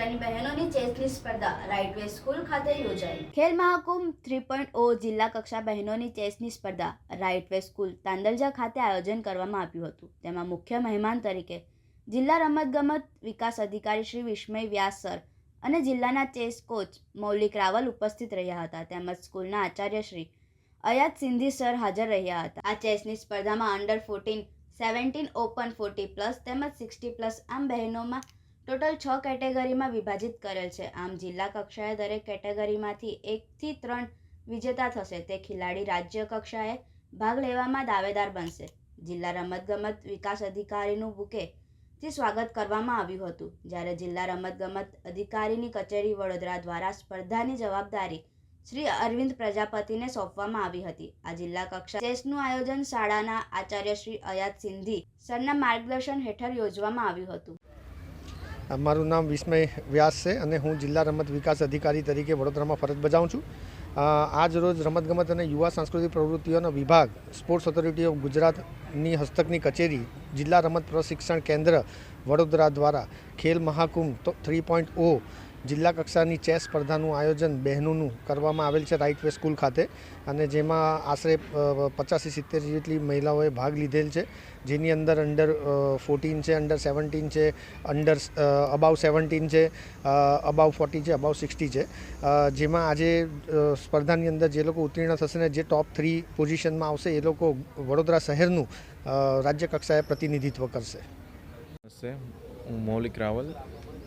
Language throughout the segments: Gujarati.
કક્ષાની બહેનોની ચેસની સ્પર્ધા રાઇટવે સ્કૂલ ખાતે યોજાઈ। ખેલ મહાકુંભ 3.0 જિલ્લા કક્ષા બહેનોની ચેસની સ્પર્ધા રાઇટવે સ્કૂલ તાંદલજા ખાતે આયોજન કરવામાં આવ્યું હતું। તેમાં મુખ્ય મહેમાન તરીકે જિલ્લા રમતગમત વિકાસ અધિકારી શ્રી વિસ્મય વ્યાસ સર અને જિલ્લાના ચેસ કોચ મૌલિક રાવલ ઉપસ્થિત રહ્યા હતા। તેમજ સ્કૂલના આચાર્ય શ્રી અયાત સિંધી સર હાજર રહ્યા હતા। આ ચેસની સ્પર્ધામાં અંડર 14, 17 ઓપન 40+ તેમજ 60+ આમ બહેનોમાં ટોટલ 6 કેટેગરીમાં વિભાજિત કરેલ છે। આમ જિલ્લા કક્ષાએ દરેક કેટેગરીમાંથી 1 થી 3 વિજેતા થશે તે ખેલાડી રાજ્ય કક્ષાએ ભાગ લેવામાં દાવેદાર બનશે। જિલ્લા રમતગમત વિકાસ અધિકારીનું બુકેથી સ્વાગત કરવામાં આવ્યું હતું, જ્યારે જિલ્લા રમતગમત અધિકારીની કચેરી વડોદરા દ્વારા સ્પર્ધાની જવાબદારી શ્રી અરવિંદ પ્રજાપતિને સોંપવામાં આવી હતી। આ જિલ્લા કક્ષા ચેસનું આયોજન શાળાના આચાર્ય શ્રી અયાત સિંધી સરના માર્ગદર્શન હેઠળ યોજવામાં આવ્યું હતું। મારું નામ વિસ્મય વ્યાસ છે અને હું જિલ્લા રમત વિકાસ અધિકારી તરીકે વડોદરામાં ફરજ બજાવું છું। આજ રોજ રમતગમત અને યુવા સાંસ્કૃતિક પ્રવૃત્તિઓનો વિભાગ સ્પોર્ટ્સ ઓથોરિટી ઓફ ગુજરાતની હસ્તકની કચેરી જિલ્લા રમત પ્રશિક્ષણ કેન્દ્ર વડોદરા દ્વારા ખેલ મહાકુંભ 3.0 જિલ્લા કક્ષાની ચેસ સ્પર્ધાનું આયોજન બહેનોનું કરવામાં આવેલ છે રાઇટવે સ્કૂલ ખાતે, અને જેમાં આશરે 85-70 જેટલી મહિલાઓએ ભાગ લીધેલ છે, જેની અંદર અંડર 14 છે, અંડર 17 છે, અંડર અબાવ 17 છે, અબાવ 40 છે, અબાવ 60 છે। જેમાં આજે સ્પર્ધાની અંદર જે લોકો ઉત્તીર્ણ થશે ને જે ટોપ 3 પોઝિશનમાં આવશે એ લોકો વડોદરા શહેરનું રાજ્ય કક્ષાએ પ્રતિનિધિત્વ કરશે। હું Maulik Raval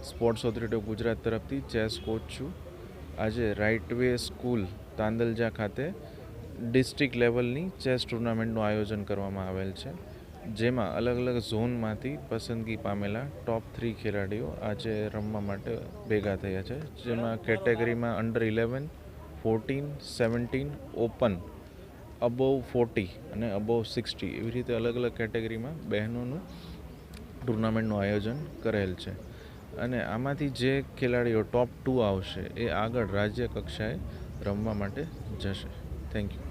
sports authority of Gujarat તરફથી ચેસ કોચ છું। આજે રાઇટવે સ્કૂલ તાંદલજા ખાતે ડિસ્ટ્રિક્ટ લેવલની ચેસ ટુર્નામેન્ટનું આયોજન કરવામાં આવેલ છે, જેમાં અલગ અલગ ઝોનમાંથી પસંદગી પામેલા ટોપ 3 ખેલાડીઓ આજે રમવા માટે ભેગા થયા છે। જેમાં કેટેગરીમાં અંડર 11, 14, 17 ઓપન, અબોવ 40 અને અબોવ 60 એવી રીતે અલગ અલગ કેટેગરીમાં બહેનોનું ટુર્નામેન્ટનું આયોજન કરેલ છે, અને આમાંથી જે ખેલાડીઓ ટોપ 2 આવશે એ આગળ રાજ્ય કક્ષાએ રમવા માટે જશે। Thank you.